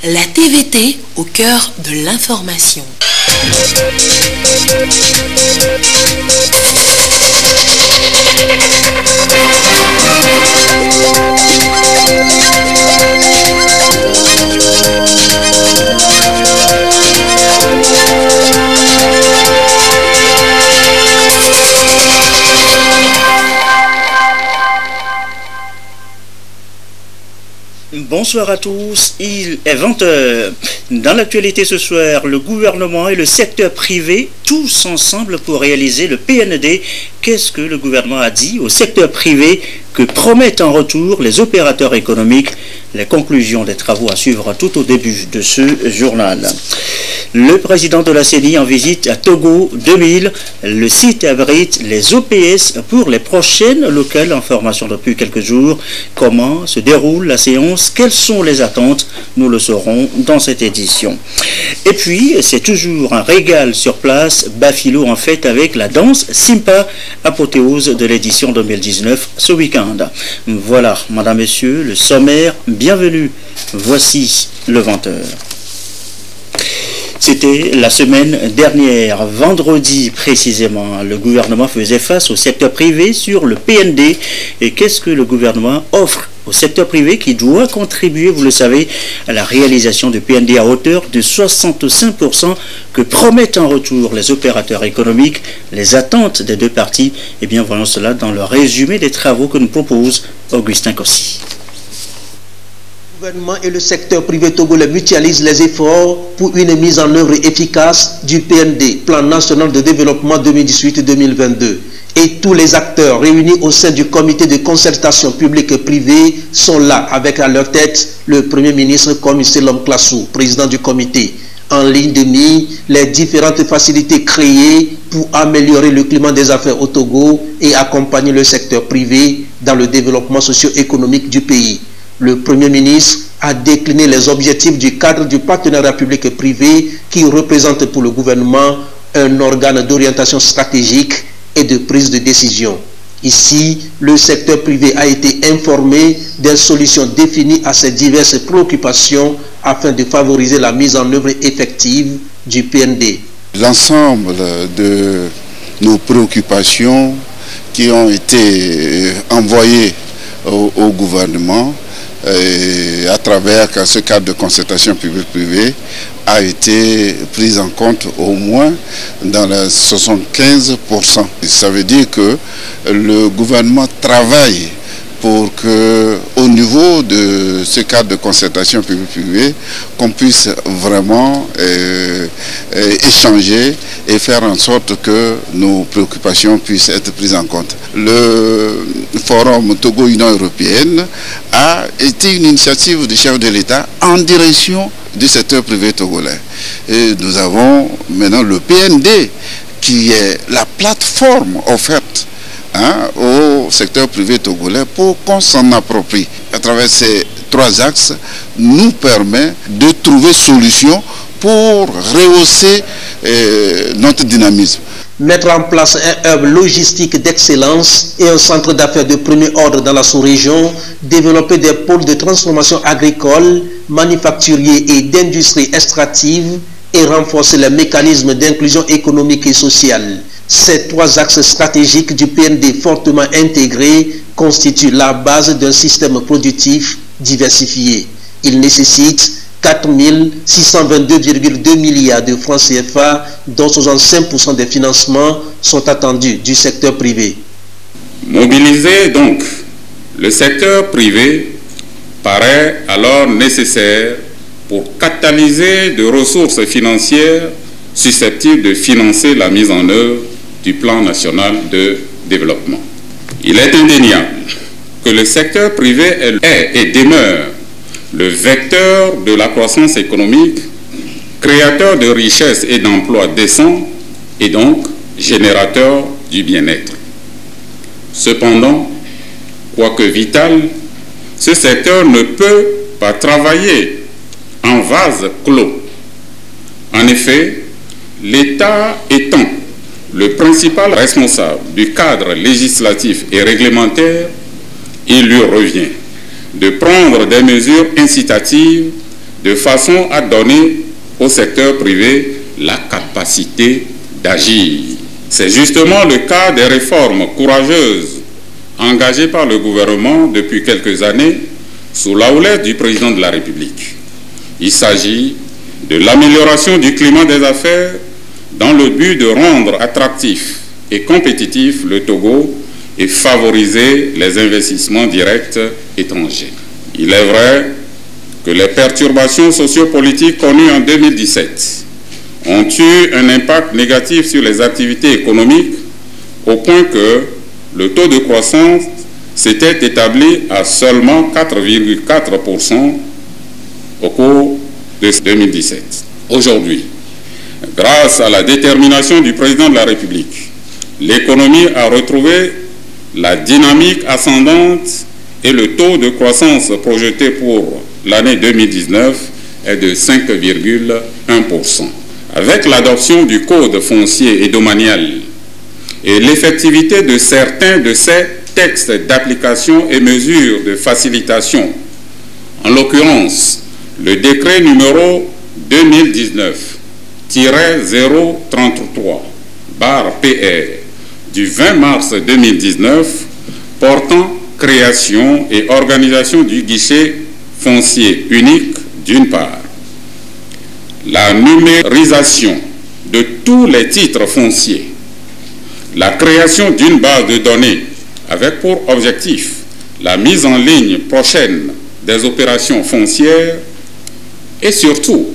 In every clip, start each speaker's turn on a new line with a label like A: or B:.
A: La TVT au cœur de l'information.
B: Bonsoir à tous, il est 20h. Dans l'actualité ce soir, le gouvernement et le secteur privé, tous ensemble pour réaliser le PND. Qu'est-ce que le gouvernement a dit au secteur privé que promettent en retour les opérateurs économiques? Les conclusions des travaux à suivre tout au début de ce journal. Le président de la CENI en visite à Togo 2000. Le site abrite les OPS pour les prochaines locales en formation depuis quelques jours. Comment se déroule la séance? Quelles sont les attentes? Nous le saurons dans cette édition. Et puis, c'est toujours un régal sur place. Bafilo en fête avec la danse Simpa, apothéose de l'édition 2019 ce week-end. Voilà, madame, messieurs, le sommaire. Bienvenue. Voici le 20h. C'était la semaine dernière, vendredi précisément. Le gouvernement faisait face au secteur privé sur le PND. Et qu'est-ce que le gouvernement offre au secteur privé qui doit contribuer, vous le savez, à la réalisation du PND à hauteur de 65% que promettent en retour les opérateurs économiques, les attentes des deux parties? Eh bien, voyons cela dans le résumé des travaux que nous propose Augustin Kossi.
C: Le gouvernement et le secteur privé togolais mutualisent les efforts pour une mise en œuvre efficace du PND, Plan national de développement 2018-2022. Et tous les acteurs réunis au sein du comité de concertation publique et privée sont là, avec à leur tête le Premier ministre Commissaire Lom Klassou, président du comité. En ligne de mire, les différentes facilités créées pour améliorer le climat des affaires au Togo et accompagner le secteur privé dans le développement socio-économique du pays. Le Premier ministre a décliné les objectifs du cadre du partenariat public et privé qui représente pour le gouvernement un organe d'orientation stratégique et de prise de décision. Ici, le secteur privé a été informé des solutions définies à ces diverses préoccupations afin de favoriser la mise en œuvre effective du PND. L'ensemble de nos préoccupations qui ont été envoyées au gouvernement à travers ce cadre de concertation publique-privée a été prise en compte au moins dans les 75%. Ça veut dire que le gouvernement travaille pour que, au niveau de ce cadre de concertation publique-privée, qu'on puisse vraiment échanger et faire en sorte que nos préoccupations puissent être prises en compte. Le forum Togo-Union européenne a été une initiative du chef de l'État en direction du secteur privé togolais. Et nous avons maintenant le PND qui est la plateforme offerte au secteur privé togolais pour qu'on s'en approprie. À travers ces trois axes, nous permet de trouver solution pour rehausser notre dynamisme. Mettre en place un hub logistique d'excellence et un centre d'affaires de premier ordre dans la sous-région, développer des pôles de transformation agricole, manufacturier et d'industrie extractive et renforcer les mécanismes d'inclusion économique et sociale. Ces trois axes stratégiques du PND fortement intégrés constituent la base d'un système productif diversifié. Il nécessite 4 622,2 milliards de francs CFA, dont 65% des financements sont attendus du secteur privé.
D: Mobiliser donc le secteur privé paraît alors nécessaire pour catalyser de ressources financières susceptibles de financer la mise en œuvre du plan national de développement. Il est indéniable que le secteur privé est et demeure le vecteur de la croissance économique, créateur de richesses et d'emplois décents et donc générateur du bien-être. Cependant, quoique vital, ce secteur ne peut pas travailler en vase clos. En effet, l'État étant le principal responsable du cadre législatif et réglementaire, il lui revient de prendre des mesures incitatives de façon à donner au secteur privé la capacité d'agir. C'est justement le cas des réformes courageuses engagées par le gouvernement depuis quelques années sous la houlette du président de la République. Il s'agit de l'amélioration du climat des affaires dans le but de rendre attractif et compétitif le Togo et favoriser les investissements directs étrangers. Il est vrai que les perturbations sociopolitiques connues en 2017 ont eu un impact négatif sur les activités économiques au point que le taux de croissance s'était établi à seulement 4,4% au cours de 2017. Aujourd'hui, grâce à la détermination du président de la République, l'économie a retrouvé la dynamique ascendante et le taux de croissance projeté pour l'année 2019 est de 5,1%. Avec l'adoption du code foncier et domanial et l'effectivité de certains de ces textes d'application et mesures de facilitation, en l'occurrence le décret numéro 2019-033/PR du 20 mars 2019 portant création et organisation du guichet foncier unique d'une part, la numérisation de tous les titres fonciers, la création d'une base de données avec pour objectif la mise en ligne prochaine des opérations foncières et surtout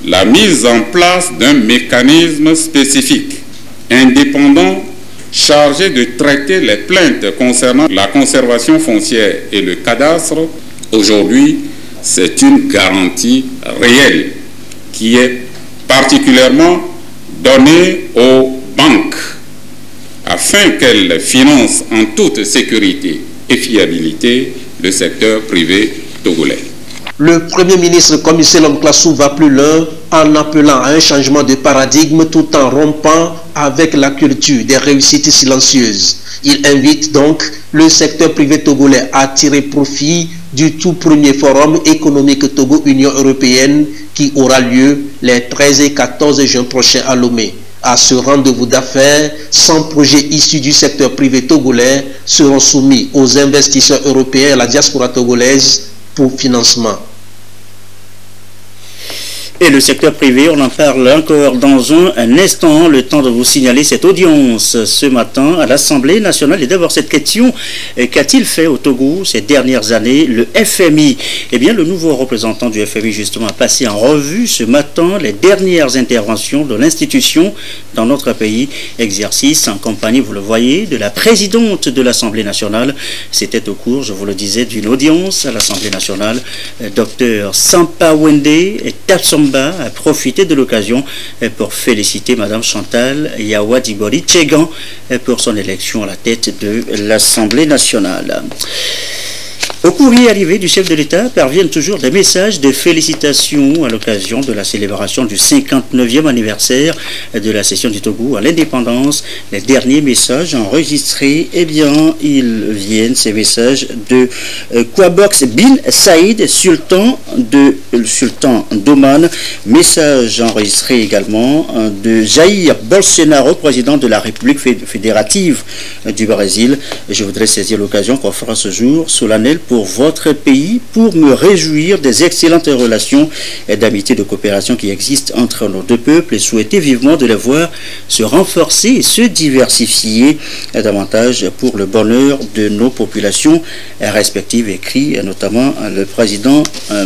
D: la mise en place d'un mécanisme spécifique, indépendant, chargé de traiter les plaintes concernant la conservation foncière et le cadastre. Aujourd'hui, c'est une garantie réelle qui est particulièrement donnée aux banques afin qu'elles financent en toute sécurité et fiabilité le secteur privé togolais.
C: Le Premier ministre commissaire Lamklassou va plus loin en appelant à un changement de paradigme tout en rompant avec la culture des réussites silencieuses. Il invite donc le secteur privé togolais à tirer profit du tout premier forum économique Togo-Union européenne qui aura lieu les 13 et 14 juin prochains à Lomé. À ce rendez-vous d'affaires, 100 projets issus du secteur privé togolais seront soumis aux investisseurs européens et à la diaspora togolaise pour financement.
B: Et le secteur privé, on en parle encore dans un instant, le temps de vous signaler cette audience ce matin à l'Assemblée nationale. Et d'abord cette question, qu'a-t-il fait au Togo ces dernières années le FMI? Eh bien, le nouveau représentant du FMI justement a passé en revue ce matin les dernières interventions de l'institution dans notre pays. Exercice en compagnie, vous le voyez, de la présidente de l'Assemblée nationale. C'était au cours, je vous le disais, d'une audience à l'Assemblée nationale. Dr Sampawende et Tapsomba a profité de l'occasion pour féliciter Madame Chantal Yawadibori Tchegan pour son élection à la tête de l'Assemblée nationale. Au courrier arrivé du chef de l'État parviennent toujours des messages de félicitations à l'occasion de la célébration du 59e anniversaire de la cession du Togo à l'indépendance. Les derniers messages enregistrés, eh bien, ils viennent, ces messages de Kwabox bin Saïd, sultan d'Oman. Message enregistré également de Jair Bolsonaro, président de la République fédérative du Brésil. Je voudrais saisir l'occasion qu'on fera ce jour solennel pour votre pays, pour me réjouir des excellentes relations d'amitié et de coopération qui existent entre nos deux peuples et souhaiter vivement de les voir se renforcer et se diversifier davantage pour le bonheur de nos populations respectives, écrit notamment le président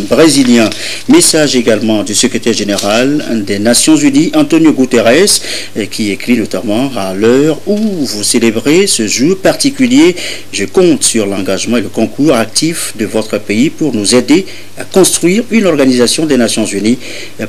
B: brésilien. Message également du secrétaire général des Nations Unies, Antonio Guterres, qui écrit notamment à l'heure où vous célébrez ce jour particulier. Je compte sur l'engagement et le concours actif actif de votre pays pour nous aider à construire une organisation des Nations Unies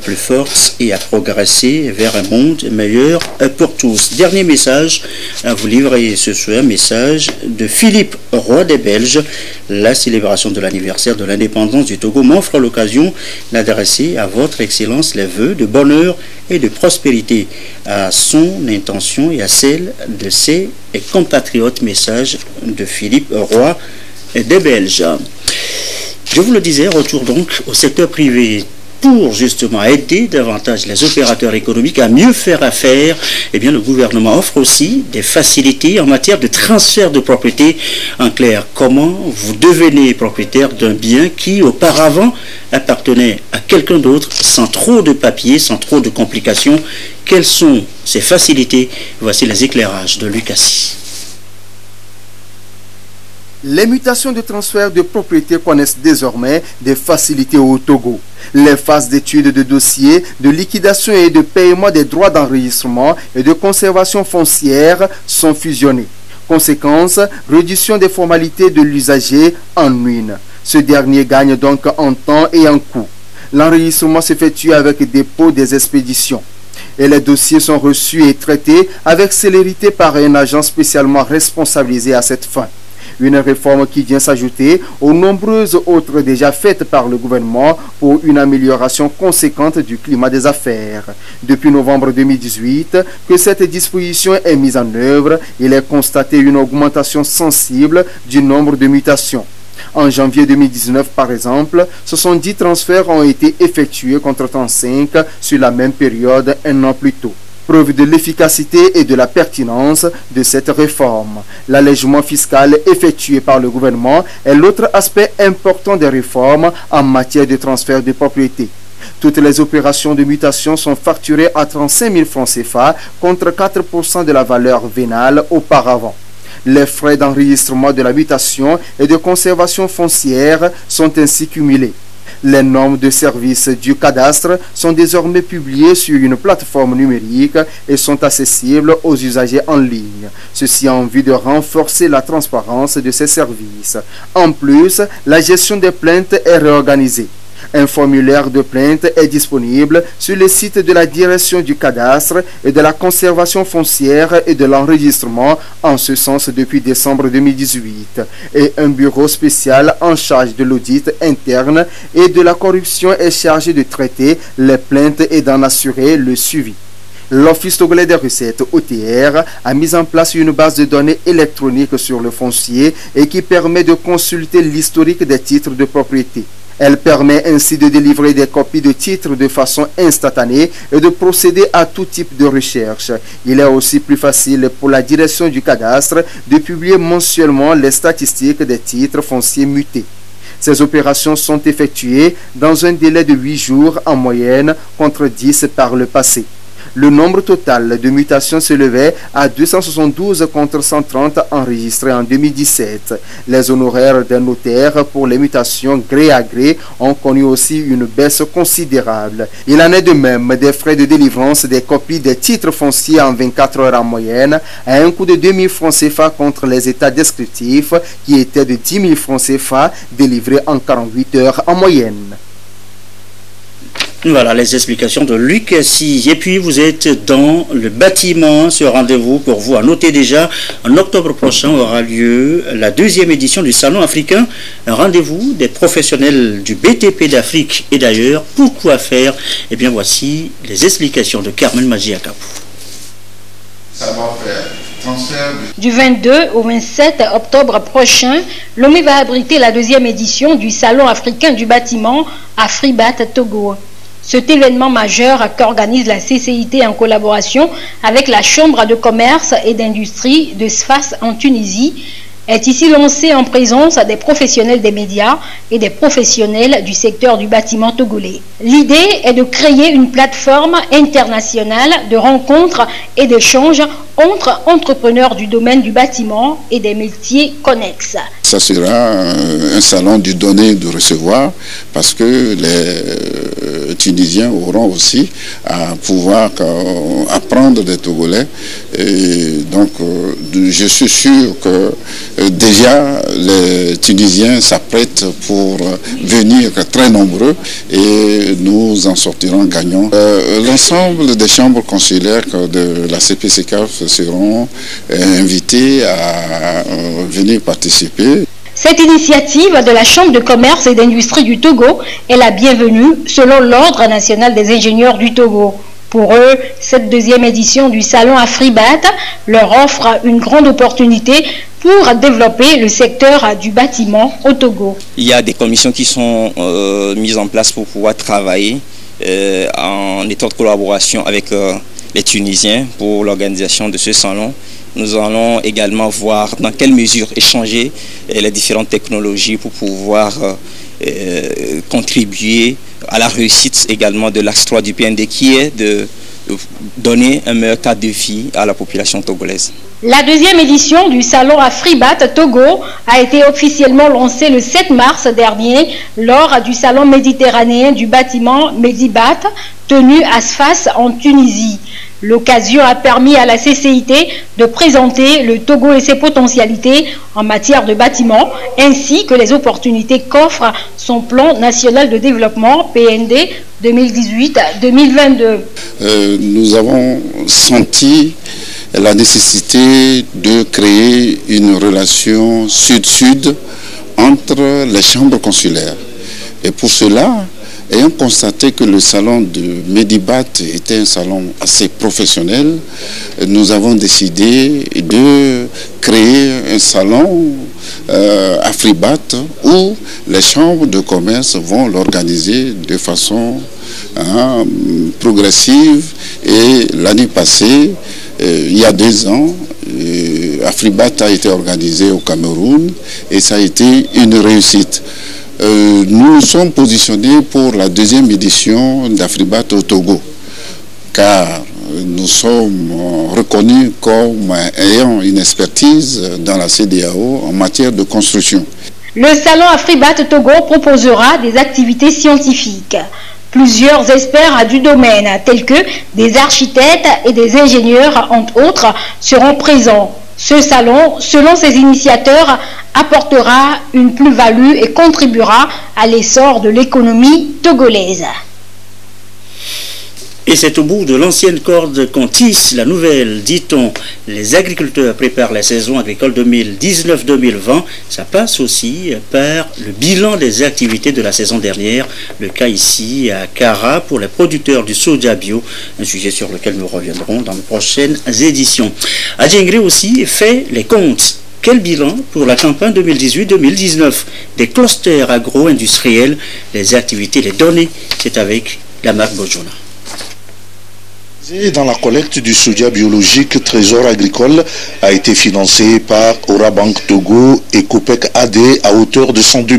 B: plus forte et à progresser vers un monde meilleur pour tous. Dernier message à vous livrer ce soir, message de Philippe, roi des Belges. La célébration de l'anniversaire de l'indépendance du Togo m'offre l'occasion d'adresser à votre Excellence les vœux de bonheur et de prospérité à son intention et à celle de ses compatriotes. Message de Philippe, roi des Belges. Je vous le disais, retour donc au secteur privé. Pour justement aider davantage les opérateurs économiques à mieux faire affaire, eh bien, le gouvernement offre aussi des facilités en matière de transfert de propriété. En clair, comment vous devenez propriétaire d'un bien qui auparavant appartenait à quelqu'un d'autre sans trop de papiers, sans trop de complications. Quelles sont ces facilités? Voici les éclairages de Lucas.
E: Les mutations de transfert de propriété connaissent désormais des facilités au Togo. Les phases d'étude de dossiers, de liquidation et de paiement des droits d'enregistrement et de conservation foncière sont fusionnées. Conséquence, réduction des formalités de l'usager en une. Ce dernier gagne donc en temps et en coût. L'enregistrement s'effectue avec dépôt des expéditions. Et les dossiers sont reçus et traités avec célérité par un agent spécialement responsabilisé à cette fin. Une réforme qui vient s'ajouter aux nombreuses autres déjà faites par le gouvernement pour une amélioration conséquente du climat des affaires. Depuis novembre 2018 que cette disposition est mise en œuvre, il est constaté une augmentation sensible du nombre de mutations. En janvier 2019, par exemple, 70 transferts ont été effectués contre 35 sur la même période un an plus tôt. Preuve de l'efficacité et de la pertinence de cette réforme. L'allègement fiscal effectué par le gouvernement est l'autre aspect important des réformes en matière de transfert de propriété. Toutes les opérations de mutation sont facturées à 35 000 francs CFA contre 4% de la valeur vénale auparavant. Les frais d'enregistrement de la mutation et de conservation foncière sont ainsi cumulés. Les normes de service du cadastre sont désormais publiées sur une plateforme numérique et sont accessibles aux usagers en ligne. Ceci en vue de renforcer la transparence de ces services. En plus, la gestion des plaintes est réorganisée. Un formulaire de plainte est disponible sur le site de la direction du cadastre et de la conservation foncière et de l'enregistrement, en ce sens depuis décembre 2018. Et un bureau spécial en charge de l'audit interne et de la corruption est chargé de traiter les plaintes et d'en assurer le suivi. L'Office togolais des recettes OTR a mis en place une base de données électronique sur le foncier et qui permet de consulter l'historique des titres de propriété. Elle permet ainsi de délivrer des copies de titres de façon instantanée et de procéder à tout type de recherche. Il est aussi plus facile pour la direction du cadastre de publier mensuellement les statistiques des titres fonciers mutés. Ces opérations sont effectuées dans un délai de 8 jours en moyenne contre 10 par le passé. Le nombre total de mutations s'élevait à 272 contre 130 enregistrés en 2017. Les honoraires des notaires pour les mutations gré à gré ont connu aussi une baisse considérable. Il en est de même des frais de délivrance des copies des titres fonciers en 24 heures en moyenne à un coût de 2 000 francs CFA contre les états descriptifs qui étaient de 10 000 francs CFA délivrés en 48 heures en moyenne.
B: Voilà les explications de Luc Assis. Et puis vous êtes dans le bâtiment, ce rendez-vous pour vous. À noter déjà, en octobre prochain aura lieu la 2e édition du Salon africain. Un rendez-vous des professionnels du BTP d'Afrique et d'ailleurs. Pourquoi faire? Eh bien voici les explications de Carmen Majiakapou.
F: Du 22 au 27 octobre prochain, Lomé va abriter la 2e édition du Salon africain du bâtiment à Fribat, Togo. Cet événement majeur qu'organise la CCIT en collaboration avec la Chambre de commerce et d'industrie de Sfax en Tunisie est ici lancé en présence des professionnels des médias et des professionnels du secteur du bâtiment togolais. L'idée est de créer une plateforme internationale de rencontres et d'échanges entre entrepreneurs du domaine du bâtiment et des métiers connexes.
G: Ça sera un salon du donner et du recevoir parce que les Tunisiens auront aussi à pouvoir apprendre des Togolais Et donc, je suis sûr que déjà les Tunisiens s'apprêtent pour venir très nombreux et nous en sortirons gagnants. L'ensemble des chambres consulaires de la CPCCAF seront invités à venir participer.
F: Cette initiative de la Chambre de commerce et d'industrie du Togo est la bienvenue selon l'Ordre national des ingénieurs du Togo. Pour eux, cette deuxième édition du Salon Afribat leur offre une grande opportunité pour développer le secteur du bâtiment au Togo.
H: Il y a des commissions qui sont mises en place pour pouvoir travailler en étroite collaboration avec les Tunisiens pour l'organisation de ce salon. Nous allons également voir dans quelle mesure échanger les différentes technologies pour pouvoir contribuer à la réussite également de l'axe 3 du PND qui est de donner un meilleur cadre de vie à la population togolaise.
F: La deuxième édition du Salon Afribat Togo a été officiellement lancée le 7 mars dernier lors du Salon méditerranéen du bâtiment Medibat tenu à Sfax en Tunisie. L'occasion a permis à la CCIT de présenter le Togo et ses potentialités en matière de bâtiment, ainsi que les opportunités qu'offre son plan national de développement PND 2018-2022.
G: Nous avons senti la nécessité de créer une relation sud-sud entre les chambres consulaires. Et pour cela, ayant constaté que le salon de Medibat était un salon assez professionnel, nous avons décidé de créer un salon Afribat où les chambres de commerce vont l'organiser de façon progressive. Et l'année passée, il y a 2 ans, Afribat a été organisé au Cameroun et ça a été une réussite. Nous sommes positionnés pour la deuxième édition d'Afribat au Togo, car nous sommes reconnus comme ayant une expertise dans la CEDEAO en matière de construction.
F: Le salon Afribat Togo proposera des activités scientifiques. Plusieurs experts du domaine, tels que des architectes et des ingénieurs, entre autres, seront présents. Ce salon, selon ses initiateurs, apportera une plus-value et contribuera à l'essor de l'économie togolaise.
B: Et c'est au bout de l'ancienne corde qu'on tisse la nouvelle, dit-on. Les agriculteurs préparent la saison agricole 2019-2020. Ça passe aussi par le bilan des activités de la saison dernière. Le cas ici à Kara pour les producteurs du soja bio, un sujet sur lequel nous reviendrons dans les prochaines éditions. Adjingré aussi fait les comptes. Quel bilan pour la campagne 2018-2019 des clusters agro-industriels, les activités, les données, c'est avec la marque Bojona.
I: Dans la collecte du soja biologique, Trésor agricole a été financé par Orabank Togo et Copec AD à hauteur de 102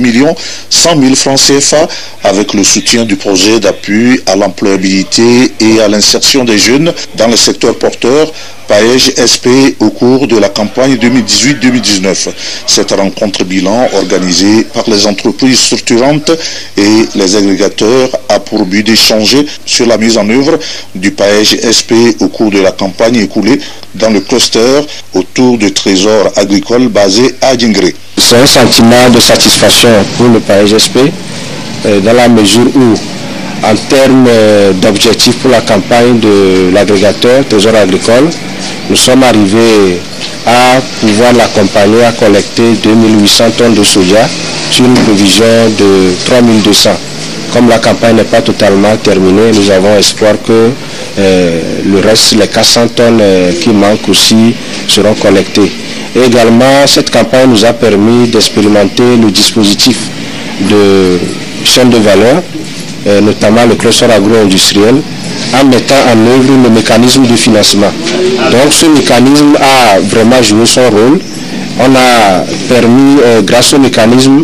I: 100 000 francs CFA avec le soutien du projet d'appui à l'employabilité et à l'insertion des jeunes dans le secteur porteur Paège SP au cours de la campagne 2018-2019. Cette rencontre bilan organisée par les entreprises structurantes et les agrégateurs a pour but d'échanger sur la mise en œuvre du Paège SP au cours de la campagne écoulée dans le cluster autour du trésor agricole basé à Adjingré.
J: C'est un sentiment de satisfaction pour le Paège SP dans la mesure où, en termes d'objectifs pour la campagne de l'agrégateur Trésor agricole, nous sommes arrivés à pouvoir l'accompagner à collecter 2800 tonnes de soja sur une provision de 3200. Comme la campagne n'est pas totalement terminée, nous avons espoir que le reste, les 400 tonnes qui manquent aussi, seront collectées. Et également, cette campagne nous a permis d'expérimenter le dispositif de chaîne de valeur, notamment le cluster agro-industriel, en mettant en œuvre le mécanisme de financement. Donc ce mécanisme a vraiment joué son rôle. On a permis, grâce au mécanisme,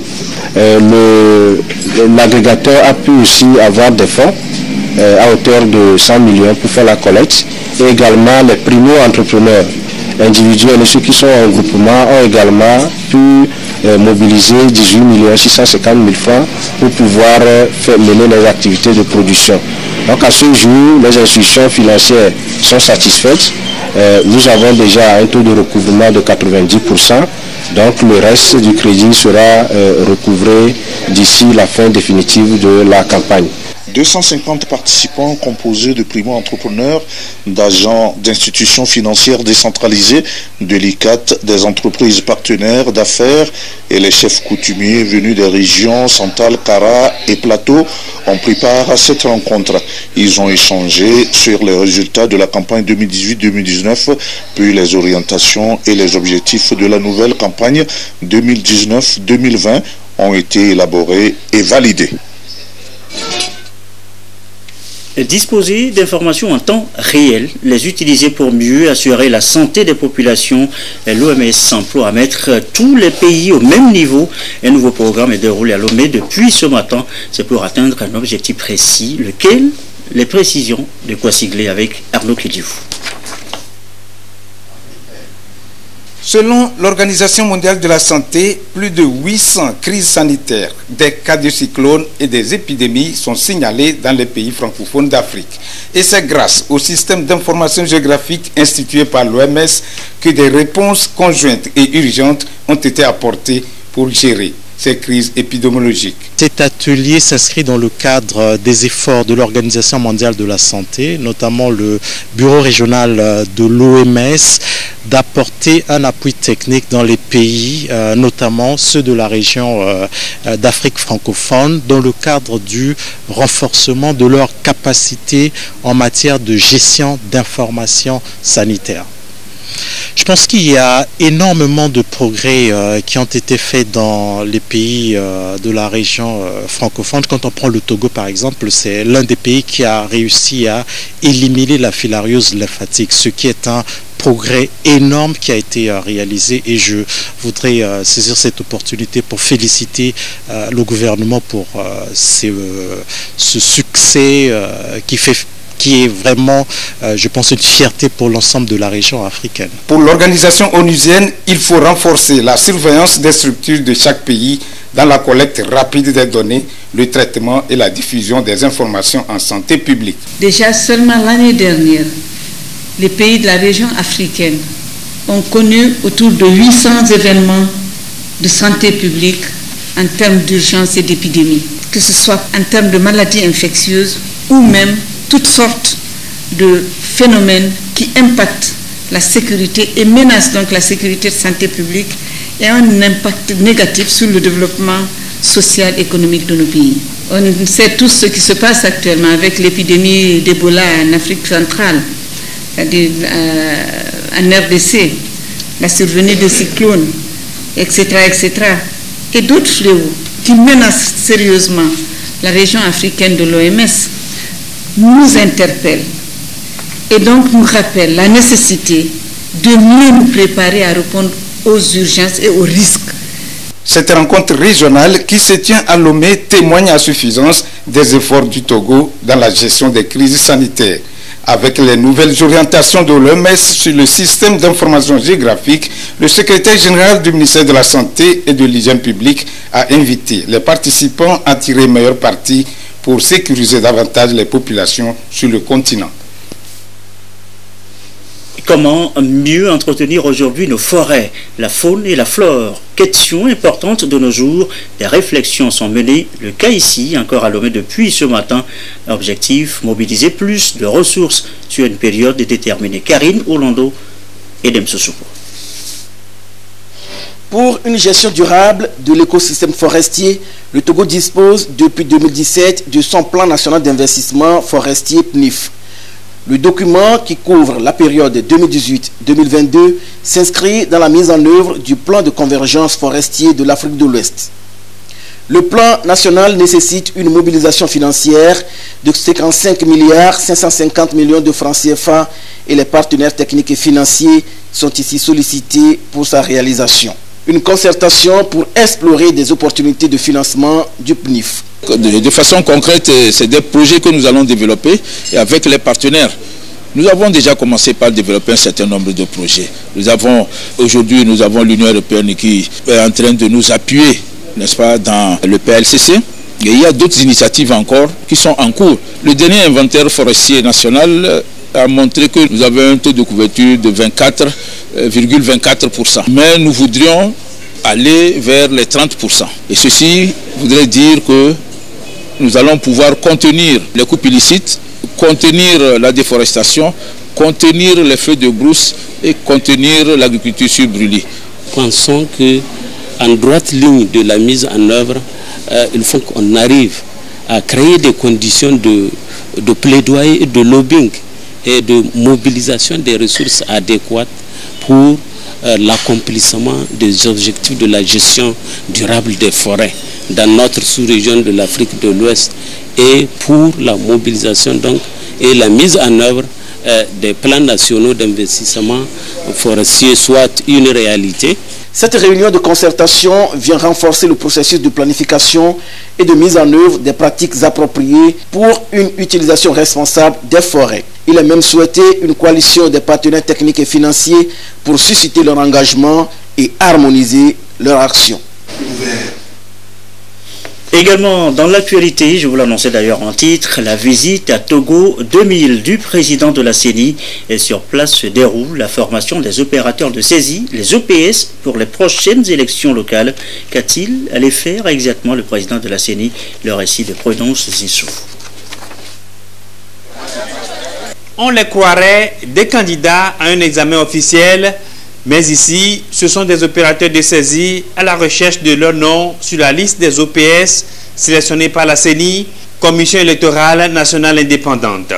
J: l'agrégateur a pu aussi avoir des fonds à hauteur de 100 millions pour faire la collecte. Et également les primo-entrepreneurs individuels et ceux qui sont en groupement ont également pu mobiliser 18 650 000 francs pour pouvoir mener les activités de production. Donc à ce jour, les institutions financières sont satisfaites nous avons déjà un taux de recouvrement de 90%. Donc le reste du crédit sera recouvré d'ici la fin définitive de la campagne.
I: 250 participants composés de primo-entrepreneurs, d'agents d'institutions financières décentralisées, de l'ICAT, des entreprises partenaires d'affaires et les chefs coutumiers venus des régions Santal, Kara et Plateau ont pris part à cette rencontre. Ils ont échangé sur les résultats de la campagne 2018-2019, puis les orientations et les objectifs de la nouvelle campagne 2019-2020 ont été élaborés et validés.
B: Disposer d'informations en temps réel, les utiliser pour mieux assurer la santé des populations. L'OMS s'emploie à mettre tous les pays au même niveau. Un nouveau programme est déroulé à Lomé depuis ce matin. C'est pour atteindre un objectif précis, lequel les précisions de Kwasiglé avec Arnaud Kédiouf.
K: Selon l'Organisation mondiale de la santé, plus de 800 crises sanitaires, des cas de cyclones et des épidémies sont signalés dans les pays francophones d'Afrique. Et c'est grâce au système d'information géographique institué par l'OMS que des réponses conjointes et urgentes ont été apportées pour gérer ces crises épidémiologiques.
L: Cet atelier s'inscrit dans le cadre des efforts de l'Organisation mondiale de la santé, notamment le bureau régional de l'OMS, d'apporter un appui technique dans les pays, notamment ceux de la région d'Afrique francophone, dans le cadre du renforcement de leur capacité en matière de gestion d'informations sanitaires. Je pense qu'il y a énormément de progrès qui ont été faits dans les pays de la région francophone. Quand on prend le Togo par exemple, c'est l'un des pays qui a réussi à éliminer la filariose lymphatique, ce qui est un progrès énorme qui a été réalisé, et je voudrais saisir cette opportunité pour féliciter le gouvernement pour ce succès qui est vraiment, je pense, une fierté pour l'ensemble de la région africaine.
K: Pour l'organisation onusienne, il faut renforcer la surveillance des structures de chaque pays dans la collecte rapide des données, le traitement et la diffusion des informations en santé publique.
M: Déjà seulement l'année dernière, les pays de la région africaine ont connu autour de 800 événements de santé publique en termes d'urgence et d'épidémie, que ce soit en termes de maladies infectieuses ou même toutes sortes de phénomènes qui impactent la sécurité et menacent donc la sécurité de santé publique et ont un impact négatif sur le développement social et économique de nos pays. On sait tous ce qui se passe actuellement avec l'épidémie d'Ebola en Afrique centrale, en RDC, la survenue de cyclones, etc., et d'autres fléaux qui menacent sérieusement la région africaine de l'OMS, nous interpelle et donc nous rappelle la nécessité de mieux nous préparer à répondre aux urgences et aux risques.
K: Cette rencontre régionale qui se tient à Lomé témoigne à suffisance des efforts du Togo dans la gestion des crises sanitaires. Avec les nouvelles orientations de l'OMS sur le système d'information géographique, le secrétaire général du ministère de la Santé et de l'Hygiène publique a invité les participants à tirer meilleur parti pour sécuriser davantage les populations sur le continent.
B: Comment mieux entretenir aujourd'hui nos forêts, la faune et la flore? Question importante de nos jours. Des réflexions sont menées, le cas ici, encore à Lomé depuis ce matin. Objectif, mobiliser plus de ressources sur une période déterminée. Karine Orlando et Demsosoupo.
N: Pour une gestion durable de l'écosystème forestier, le Togo dispose depuis 2017 de son plan national d'investissement forestier PNIF. Le document qui couvre la période 2018-2022 s'inscrit dans la mise en œuvre du plan de convergence forestier de l'Afrique de l'Ouest. Le plan national nécessite une mobilisation financière de 55 milliards 550 millions de francs CFA et les partenaires techniques et financiers sont ici sollicités pour sa réalisation. Une concertation pour explorer des opportunités de financement du PNIF.
O: De façon concrète, c'est des projets que nous allons développer et avec les partenaires. Nous avons déjà commencé par développer un certain nombre de projets. Aujourd'hui, nous avons l'Union européenne qui est en train de nous appuyer, n'est-ce pas, dans le PLCC. Et il y a d'autres initiatives encore qui sont en cours. Le dernier inventaire forestier national a montré que nous avons un taux de couverture de 24,24%. Mais nous voudrions aller vers les 30%. Et ceci voudrait dire que nous allons pouvoir contenir les coupes illicites, contenir la déforestation, contenir les feux de brousse et contenir l'agriculture sur brûlis.
P: Pensons qu'en droite ligne de la mise en œuvre, il faut qu'on arrive à créer des conditions de plaidoyer et de lobbying et de mobilisation des ressources adéquates pour l'accomplissement des objectifs de la gestion durable des forêts dans notre sous-région de l'Afrique de l'Ouest et pour la mobilisation donc et la mise en œuvre des plans nationaux d'investissement forestier soit une réalité.
N: Cette réunion de concertation vient renforcer le processus de planification et de mise en œuvre des pratiques appropriées pour une utilisation responsable des forêts. Il est même souhaité une coalition des partenaires techniques et financiers pour susciter leur engagement et harmoniser leur action.
B: Également dans l'actualité, je vous l'annonçais d'ailleurs en titre, la visite à Togo 2000 du président de la CENI. Et sur place se déroule la formation des opérateurs de saisie, les OPS, pour les prochaines élections locales. Qu'a-t-il allé faire exactement le président de la CENI? Le récit de Prudence Zissou.
Q: On les croirait des candidats à un examen officiel, mais ici, ce sont des opérateurs de saisie à la recherche de leur nom sur la liste des OPS sélectionnés par la CENI, Commission électorale nationale indépendante.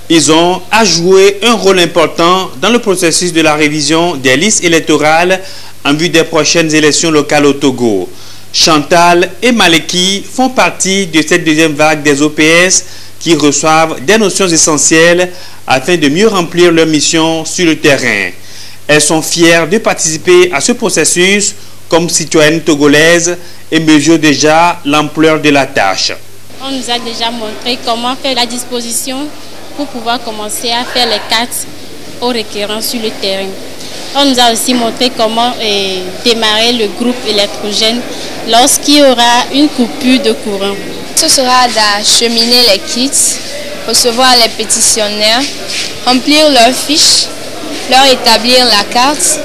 Q: Ils ont à jouer un rôle important dans le processus de la révision des listes électorales en vue des prochaines élections locales au Togo. Chantal et Maleki font partie de cette deuxième vague des OPS qui reçoivent des notions essentielles afin de mieux remplir leur mission sur le terrain. Elles sont fières de participer à ce processus comme citoyennes togolaises et mesurent déjà l'ampleur de la tâche.
R: On nous a déjà montré comment faire la disposition pour pouvoir commencer à faire les cartes aux requérants sur le terrain. On nous a aussi montré comment démarrer le groupe électrogène lorsqu'il y aura une coupure de courant.
S: Ce sera d'acheminer les kits, recevoir les pétitionnaires, remplir leurs fiches, leur établir la carte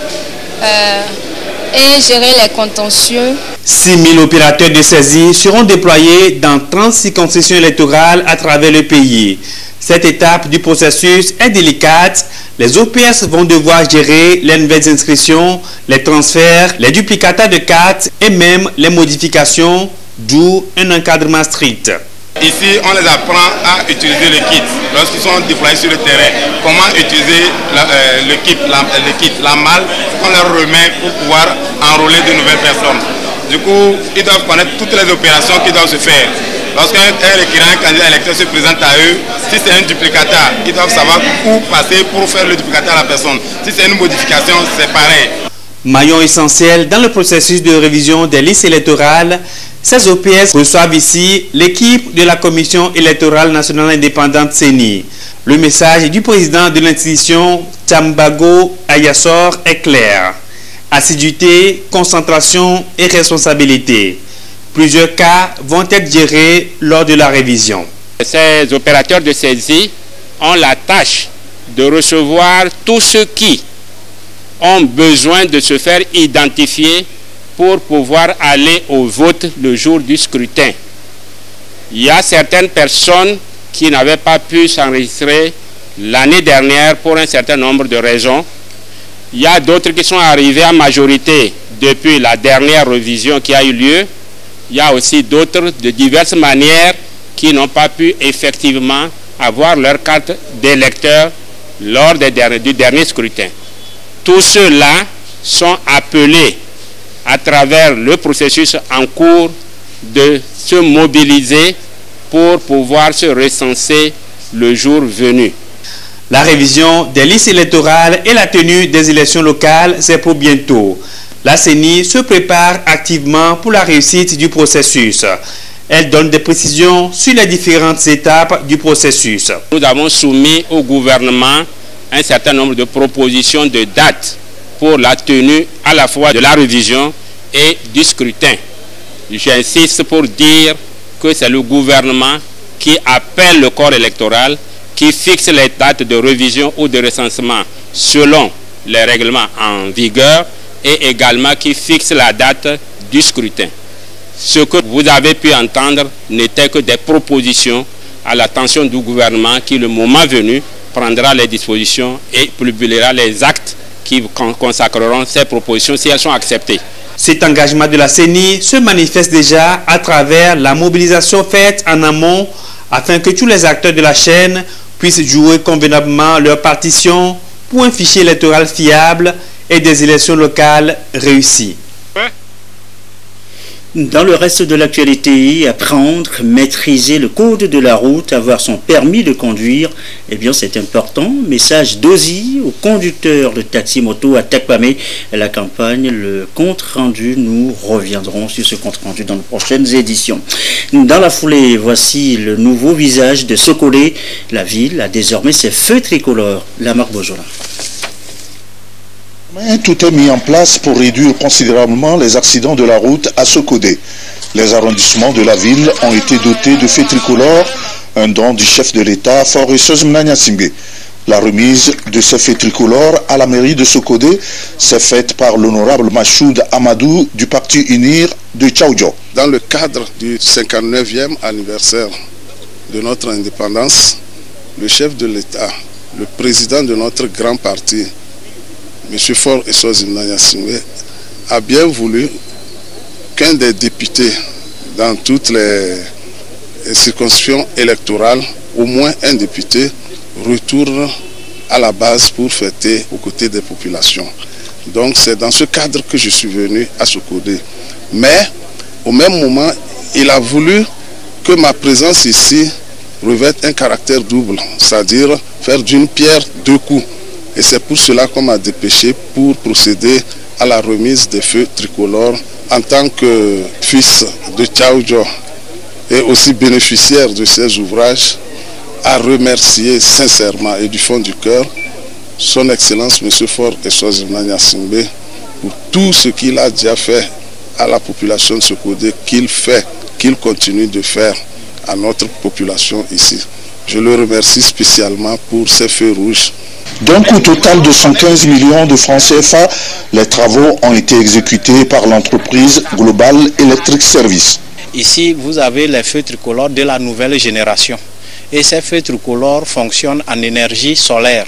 S: et gérer les contentieux.
Q: 6 000 opérateurs de saisie seront déployés dans 30 circonscriptions électorales à travers le pays. Cette étape du processus est délicate. Les OPS vont devoir gérer les nouvelles inscriptions, les transferts, les duplicata de cartes et même les modifications, d'où un encadrement strict.
T: Ici, on les apprend à utiliser le kit lorsqu'ils sont déployés sur le terrain. Comment utiliser le kit, la malle qu'on leur remet pour pouvoir enrôler de nouvelles personnes. Du coup, ils doivent connaître toutes les opérations qui doivent se faire. Lorsqu'un requérant, un candidat électeur se présente à eux, si c'est un duplicata, ils doivent savoir où passer pour faire le duplicata à la personne. Si c'est une modification, c'est pareil.
Q: Maillon essentiel dans le processus de révision des listes électorales, ces OPS reçoivent ici l'équipe de la Commission électorale nationale indépendante CENI. Le message du président de l'institution, Tambago Ayassor, est clair. Assiduité, concentration et responsabilité. Plusieurs cas vont être gérés lors de la révision.
U: Ces opérateurs de saisie ont la tâche de recevoir tous ceux qui ont besoin de se faire identifier pour pouvoir aller au vote le jour du scrutin. Il y a certaines personnes qui n'avaient pas pu s'enregistrer l'année dernière pour un certain nombre de raisons. Il y a d'autres qui sont arrivés à majorité depuis la dernière révision qui a eu lieu. Il y a aussi d'autres de diverses manières qui n'ont pas pu effectivement avoir leur carte d'électeur lors du dernier scrutin. Tous ceux-là sont appelés à travers le processus en cours de se mobiliser pour pouvoir se recenser le jour venu.
Q: La révision des listes électorales et la tenue des élections locales, c'est pour bientôt. La CENI se prépare activement pour la réussite du processus. Elle donne des précisions sur les différentes étapes du processus.
U: Nous avons soumis au gouvernement un certain nombre de propositions de dates pour la tenue à la fois de la révision et du scrutin. J'insiste pour dire que c'est le gouvernement qui appelle le corps électoral qui fixe les dates de révision ou de recensement selon les règlements en vigueur et également qui fixe la date du scrutin. Ce que vous avez pu entendre n'était que des propositions à l'attention du gouvernement qui, le moment venu, prendra les dispositions et publiera les actes qui consacreront ces propositions si elles sont acceptées.
Q: Cet engagement de la CENI se manifeste déjà à travers la mobilisation faite en amont afin que tous les acteurs de la chaîne puissent jouer convenablement leur partition pour un fichier électoral fiable et des élections locales réussies.
B: Dans le reste de l'actualité, apprendre, maîtriser le code de la route, avoir son permis de conduire, eh bien c'est important. Message d'Ozi au conducteur de taxi-moto à Tekpamé, la campagne, le compte rendu. Nous reviendrons sur ce compte rendu dans les prochaines éditions. Dans la foulée, voici le nouveau visage de Sokolé. La ville a désormais ses feux tricolores. La marque Bojola.
I: Tout est mis en place pour réduire considérablement les accidents de la route à Sokodé. Les arrondissements de la ville ont été dotés de feux tricolores, un don du chef de l'État, Foresseuse Mnanya Simbe. La remise de ces feux tricolores à la mairie de Sokodé s'est faite par l'honorable Machoud Amadou du parti UNIR de Tchaoudjo.
A: Dans le cadre du 59e anniversaire de notre indépendance, le chef de l'État, le président de notre grand parti, M. Foresseuse Mnanya Simbe, a bien voulu qu'un des députés dans toutes les circonscriptions électorales, au moins un député, retourne à la base pour fêter aux côtés des populations. Donc c'est dans ce cadre que je suis venu à Sokodé. Mais au même moment, il a voulu que ma présence ici revête un caractère double, c'est-à-dire faire d'une pierre deux coups. Et c'est pour cela qu'on m'a dépêché pour procéder à la remise des feux tricolores en tant que fils de Tchaoudjo et aussi bénéficiaire de ces ouvrages, à remercier sincèrement et du fond du cœur son Excellence M. Foresseuse Mnanya Simbe pour tout ce qu'il a déjà fait à la population de Sokodé, qu'il continue de faire à notre population ici. Je le remercie spécialement pour ces feux rouges.
I: D'un coût total de 115 millions de francs CFA, les travaux ont été exécutés par l'entreprise Global Electric Service.
V: Ici, vous avez les feux tricolores de la nouvelle génération. Et ces feux tricolores fonctionnent en énergie solaire.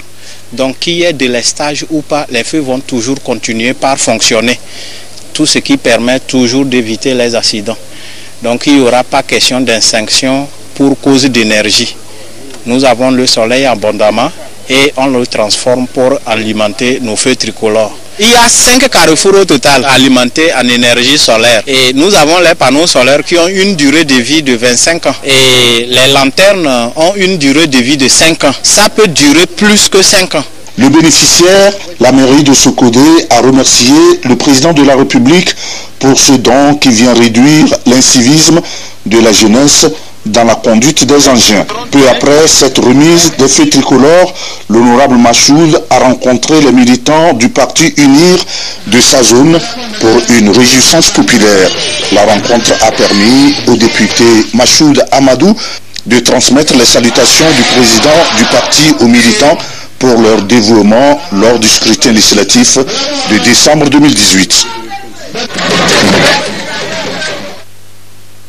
V: Donc, qu'il y ait de l'estage ou pas, les feux vont toujours continuer par fonctionner. Tout ce qui permet toujours d'éviter les accidents. Donc, il n'y aura pas question d'extinction pour cause d'énergie. Nous avons le soleil abondamment et on le transforme pour alimenter nos feux tricolores. Il y a 5 carrefours au total alimentés en énergie solaire. Et nous avons les panneaux solaires qui ont une durée de vie de 25 ans. Et les lanternes ont une durée de vie de 5 ans. Ça peut durer plus que 5 ans.
I: Le bénéficiaire, la mairie de Sokodé, a remercié le président de la République pour ce don qui vient réduire l'incivisme de la jeunesse dans la conduite des engins. Peu après cette remise des feux tricolores, l'honorable Machoud a rencontré les militants du parti UNIR de sa zone pour une réjouissance populaire. La rencontre a permis au député Machoud Amadou de transmettre les salutations du président du parti aux militants pour leur dévouement lors du scrutin législatif de décembre 2018.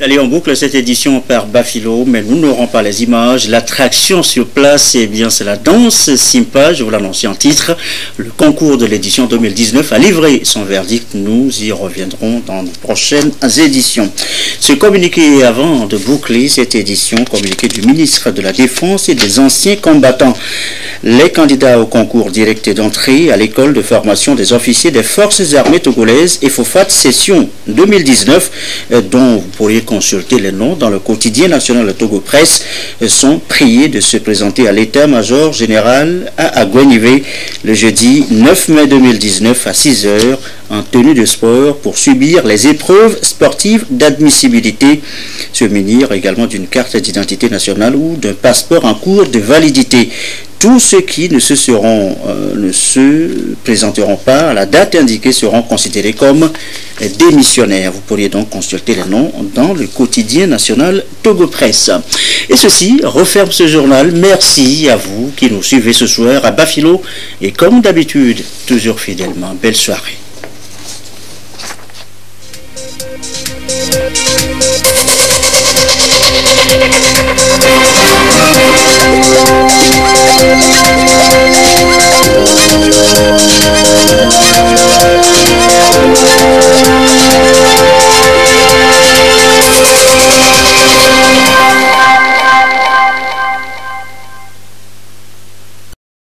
B: Allez, on boucle cette édition par Bafilo, mais nous n'aurons pas les images. L'attraction sur place, eh bien, c'est la danse Simpa, je vous l'annonce en titre. Le concours de l'édition 2019 a livré son verdict. Nous y reviendrons dans les prochaines éditions. Ce communiqué, avant de boucler cette édition, communiqué du ministre de la Défense et des anciens combattants. Les candidats au concours direct d'entrée à l'école de formation des officiers des forces armées togolaises et FOFAT session 2019, dont vous pourriez consulter les noms dans le quotidien national de Togo Presse, sont priés de se présenter à l'état-major général à Agouenivé le jeudi 9 mai 2019 à 6 h en tenue de sport pour subir les épreuves sportives d'admissibilité, se munir également d'une carte d'identité nationale ou d'un passeport en cours de validité. Tous ceux qui ne se présenteront pas à la date indiquée seront considérés comme démissionnaires. Vous pourriez donc consulter les noms dans le quotidien national Togo Presse. Et ceci referme ce journal. Merci à vous qui nous suivez ce soir à Bafilo et comme d'habitude, toujours fidèlement. Belle soirée.
C: Thank you.